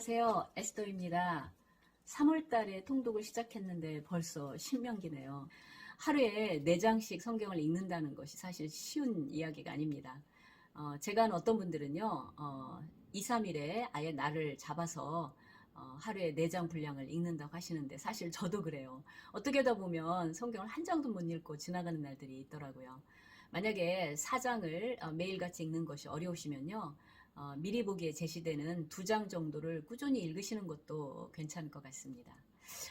안녕하세요. 에스더입니다. 3월 달에 통독을 시작했는데 벌써 신명기네요. 하루에 4장씩 성경을 읽는다는 것이 사실 쉬운 이야기가 아닙니다. 제가 아는 어떤 분들은요, 2, 3일에 아예 날을 잡아서 하루에 4장 분량을 읽는다고 하시는데 사실 저도 그래요. 어떻게 하다 보면 성경을 한 장도 못 읽고 지나가는 날들이 있더라고요. 만약에 4장을 매일같이 읽는 것이 어려우시면요, 미리 보기에 제시되는 2장 정도를 꾸준히 읽으시는 것도 괜찮을 것 같습니다.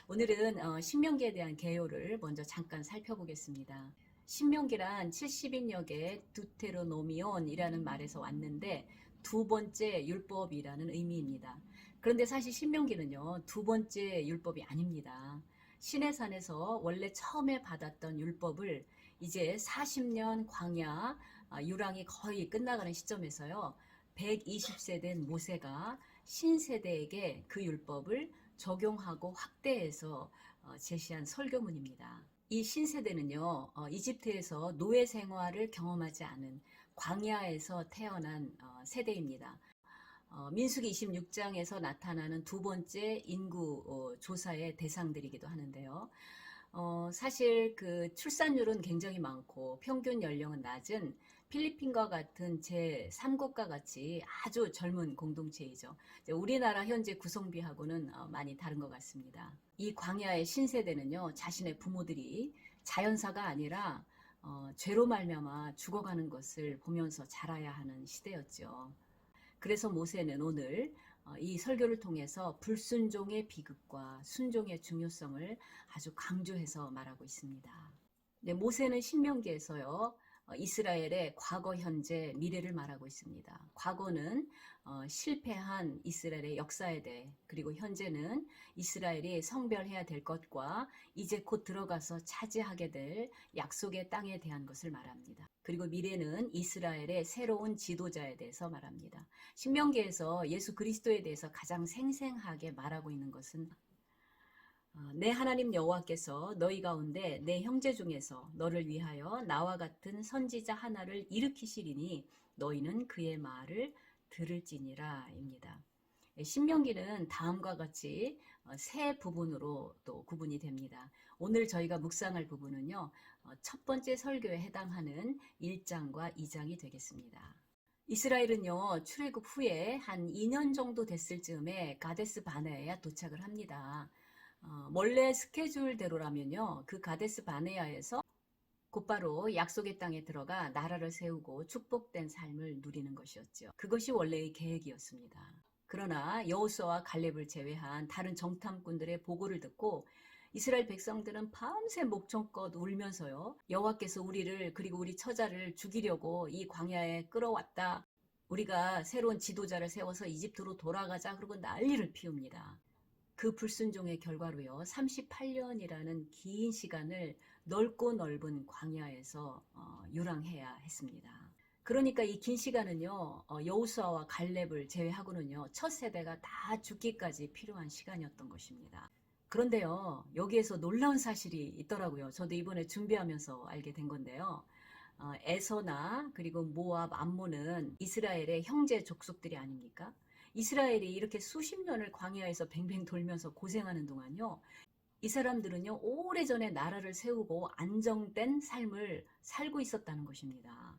오늘은 신명기에 대한 개요를 먼저 잠깐 살펴보겠습니다. 신명기란 70인여 개의 두테로노미온이라는 말에서 왔는데 두 번째 율법이라는 의미입니다. 그런데 사실 신명기는요, 두 번째 율법이 아닙니다. 시내산에서 원래 처음에 받았던 율법을 이제 40년 광야 유랑이 거의 끝나가는 시점에서요, 120세 된 모세가 신세대에게 그 율법을 적용하고 확대해서 제시한 설교문입니다. 이 신세대는요, 이집트에서 노예 생활을 경험하지 않은 광야에서 태어난 세대입니다. 민수기 26장에서 나타나는 두 번째 인구 조사의 대상들이기도 하는데요. 사실 그 출산율은 굉장히 많고 평균 연령은 낮은 필리핀과 같은 제3국과 같이 아주 젊은 공동체이죠. 우리나라 현재 구성비하고는 많이 다른 것 같습니다. 이 광야의 신세대는요, 자신의 부모들이 자연사가 아니라 죄로 말미암아 죽어가는 것을 보면서 자라야 하는 시대였죠. 그래서 모세는 오늘 이 설교를 통해서 불순종의 비극과 순종의 중요성을 아주 강조해서 말하고 있습니다. 네, 모세는 신명기에서요, 이스라엘의 과거, 현재, 미래를 말하고 있습니다. 과거는 실패한 이스라엘의 역사에 대해, 그리고 현재는 이스라엘이 성별해야 될 것과 이제 곧 들어가서 차지하게 될 약속의 땅에 대한 것을 말합니다. 그리고 미래는 이스라엘의 새로운 지도자에 대해서 말합니다. 신명기에서 예수 그리스도에 대해서 가장 생생하게 말하고 있는 것은 내 하나님 여호와께서 너희 가운데 내 형제 중에서 너를 위하여 나와 같은 선지자 하나를 일으키시리니 너희는 그의 말을 들을지니라 입니다. 신명기는 다음과 같이 세 부분으로 또 구분이 됩니다. 오늘 저희가 묵상할 부분은요, 첫 번째 설교에 해당하는 1장과 2장이 되겠습니다. 이스라엘은요, 출애굽 후에 한 2년 정도 됐을 즈음에 가데스 바네아에 도착을 합니다. 원래 스케줄대로라면요, 그 가데스 바네아에서 곧바로 약속의 땅에 들어가 나라를 세우고 축복된 삶을 누리는 것이었죠. 그것이 원래의 계획이었습니다. 그러나 여호수아와 갈렙을 제외한 다른 정탐꾼들의 보고를 듣고 이스라엘 백성들은 밤새 목청껏 울면서요, 여호와께서 우리를 그리고 우리 처자를 죽이려고 이 광야에 끌어왔다. 우리가 새로운 지도자를 세워서 이집트로 돌아가자. 그러고 난리를 피웁니다. 그 불순종의 결과로요, 38년이라는 긴 시간을 넓고 넓은 광야에서 유랑해야 했습니다. 그러니까 이 긴 시간은요, 여호수아와 갈렙을 제외하고는요, 첫 세대가 다 죽기까지 필요한 시간이었던 것입니다. 그런데요, 여기에서 놀라운 사실이 있더라고요. 저도 이번에 준비하면서 알게 된 건데요. 에서나 그리고 모압, 암몬은 이스라엘의 형제 족속들이 아닙니까? 이스라엘이 이렇게 수십 년을 광야에서 뱅뱅 돌면서 고생하는 동안요, 이 사람들은요, 오래전에 나라를 세우고 안정된 삶을 살고 있었다는 것입니다.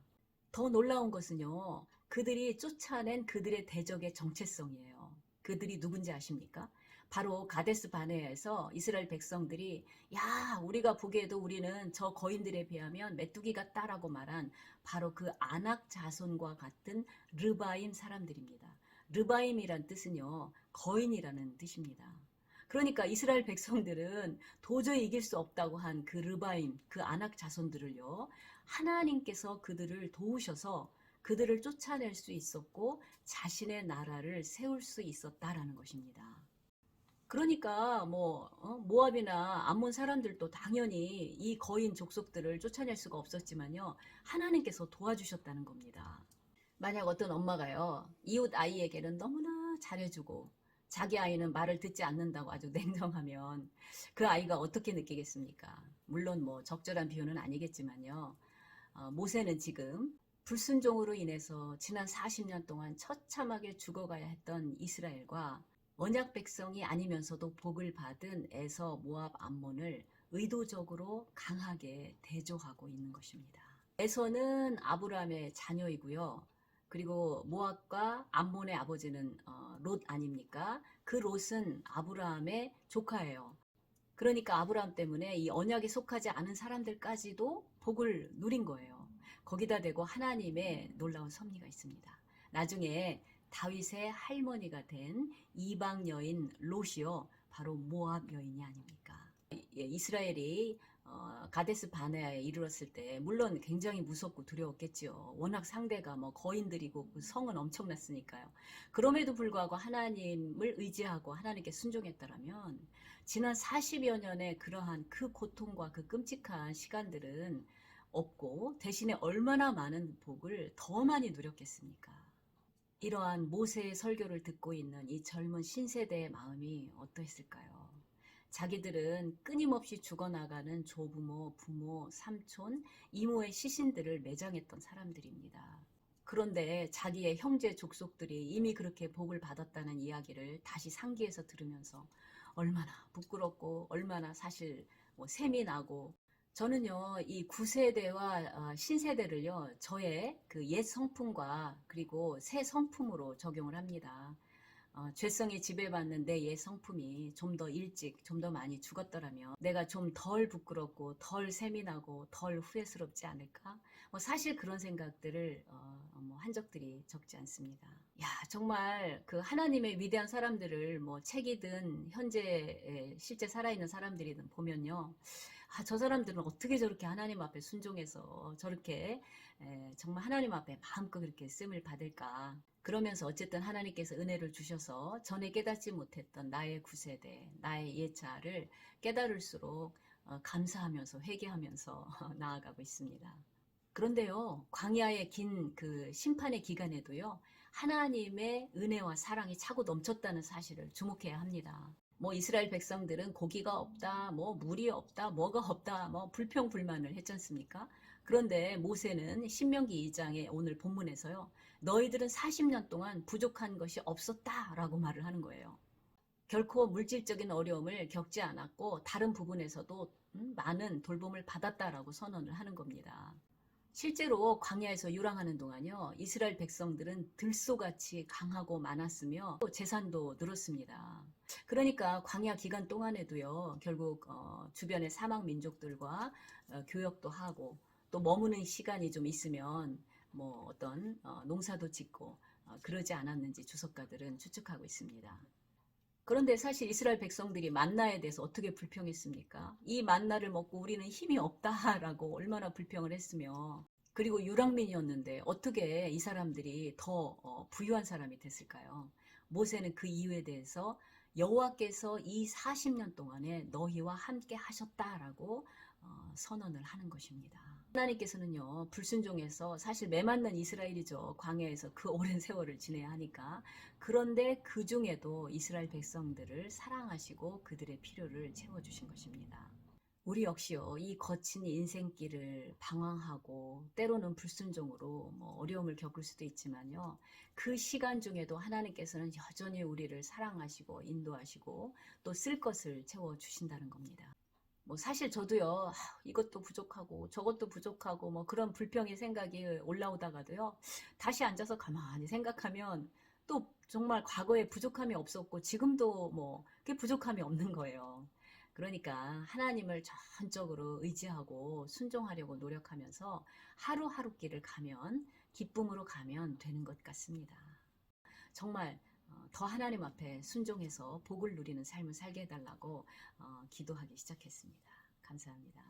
더 놀라운 것은요, 그들이 쫓아낸 그들의 대적의 정체성이에요. 그들이 누군지 아십니까? 바로 가데스 바네아에서 이스라엘 백성들이 야, 우리가 보기에도 우리는 저 거인들에 비하면 메뚜기 같다라고 말한 바로 그 아낙 자손과 같은 르바임 사람들입니다. 르바임이란 뜻은요, 거인이라는 뜻입니다. 그러니까 이스라엘 백성들은 도저히 이길 수 없다고 한 그 르바임, 그 아낙 자손들을요, 하나님께서 그들을 도우셔서 그들을 쫓아낼 수 있었고 자신의 나라를 세울 수 있었다라는 것입니다. 그러니까 모압이나 암몬 사람들도 당연히 이 거인 족속들을 쫓아낼 수가 없었지만요, 하나님께서 도와주셨다는 겁니다. 만약 어떤 엄마가요, 이웃 아이에게는 너무나 잘해주고 자기 아이는 말을 듣지 않는다고 아주 냉정하면 그 아이가 어떻게 느끼겠습니까? 물론 적절한 비유는 아니겠지만요, 모세는 지금 불순종으로 인해서 지난 40년 동안 처참하게 죽어가야 했던 이스라엘과 언약 백성이 아니면서도 복을 받은 에서, 모압, 암몬을 의도적으로 강하게 대조하고 있는 것입니다. 에서는 아브라함의 자녀이고요. 그리고 모압과 암몬의 아버지는 롯 아닙니까? 그 롯은 아브라함의 조카예요. 그러니까 아브라함 때문에 이 언약에 속하지 않은 사람들까지도 복을 누린 거예요. 거기다 대고 하나님의 놀라운 섭리가 있습니다. 나중에 다윗의 할머니가 된 이방 여인 롯이요, 바로 모압 여인이 아닙니까? 이스라엘이 가데스 바네아에 이르렀을 때 물론 굉장히 무섭고 두려웠겠지요. 워낙 상대가 뭐 거인들이고 그 성은 엄청났으니까요. 그럼에도 불구하고 하나님을 의지하고 하나님께 순종했더라면 지난 40여 년의 그러한 그 고통과 그 끔찍한 시간들은 없고 대신에 얼마나 많은 복을 더 많이 누렸겠습니까? 이러한 모세의 설교를 듣고 있는 이 젊은 신세대의 마음이 어떠했을까요? 자기들은 끊임없이 죽어나가는 조부모, 부모, 삼촌, 이모의 시신들을 매장했던 사람들입니다. 그런데 자기의 형제 족속들이 이미 그렇게 복을 받았다는 이야기를 다시 상기해서 들으면서 얼마나 부끄럽고 얼마나 사실 셈이 나고, 저는요, 이 구세대와 신세대를요, 저의 그 옛 성품과 그리고 새 성품으로 적용을 합니다. 죄성에 지배받는 내 옛 성품이 좀 더 일찍, 좀 더 많이 죽었더라면 내가 좀 덜 부끄럽고 덜 세민하고 덜 후회스럽지 않을까? 사실 그런 생각들을 한 적들이 적지 않습니다. 야, 정말 그 하나님의 위대한 사람들을 책이든 현재 실제 살아있는 사람들이든 보면요. 저 사람들은 어떻게 저렇게 하나님 앞에 순종해서 저렇게 정말 하나님 앞에 마음껏 그렇게 쓰임을 받을까? 그러면서 어쨌든 하나님께서 은혜를 주셔서 전에 깨닫지 못했던 나의 구세대, 나의 예자를 깨달을수록 감사하면서 회개하면서 나아가고 있습니다. 그런데요, 광야의 긴 그 심판의 기간에도요, 하나님의 은혜와 사랑이 차고 넘쳤다는 사실을 주목해야 합니다. 이스라엘 백성들은 고기가 없다, 물이 없다, 뭐가 없다, 불평불만을 했지 않습니까? 그런데 모세는 신명기 2장의 오늘 본문에서요, 너희들은 40년 동안 부족한 것이 없었다라고 말을 하는 거예요. 결코 물질적인 어려움을 겪지 않았고 다른 부분에서도 많은 돌봄을 받았다라고 선언을 하는 겁니다. 실제로 광야에서 유랑하는 동안요, 이스라엘 백성들은 들소같이 강하고 많았으며 또 재산도 늘었습니다. 그러니까 광야 기간 동안에도요, 결국 주변의 사막 민족들과 교역도 하고 또 머무는 시간이 좀 있으면 어떤 농사도 짓고 그러지 않았는지 주석가들은 추측하고 있습니다. 그런데 사실 이스라엘 백성들이 만나에 대해서 어떻게 불평했습니까? 이 만나를 먹고 우리는 힘이 없다라고 얼마나 불평을 했으며, 그리고 유랑민이었는데 어떻게 이 사람들이 더 부유한 사람이 됐을까요? 모세는 그 이유에 대해서 여호와께서 이 40년 동안에 너희와 함께 하셨다라고 선언을 하는 것입니다. 하나님께서는요, 불순종해서 사실 매맞는 이스라엘이죠. 광야에서 그 오랜 세월을 지내야 하니까. 그런데 그 중에도 이스라엘 백성들을 사랑하시고 그들의 필요를 채워주신 것입니다. 우리 역시요, 이 거친 인생길을 방황하고 때로는 불순종으로 어려움을 겪을 수도 있지만요, 그 시간 중에도 하나님께서는 여전히 우리를 사랑하시고 인도하시고 또 쓸 것을 채워주신다는 겁니다. 사실 저도요, 이것도 부족하고 저것도 부족하고 그런 불평의 생각이 올라오다가도요, 다시 앉아서 가만히 생각하면 또 정말 과거에 부족함이 없었고 지금도 그게 부족함이 없는 거예요. 그러니까 하나님을 전적으로 의지하고 순종하려고 노력하면서 하루하루 길을 가면, 기쁨으로 가면 되는 것 같습니다. 정말 더 하나님 앞에 순종해서 복을 누리는 삶을 살게 해달라고 기도하기 시작했습니다. 감사합니다.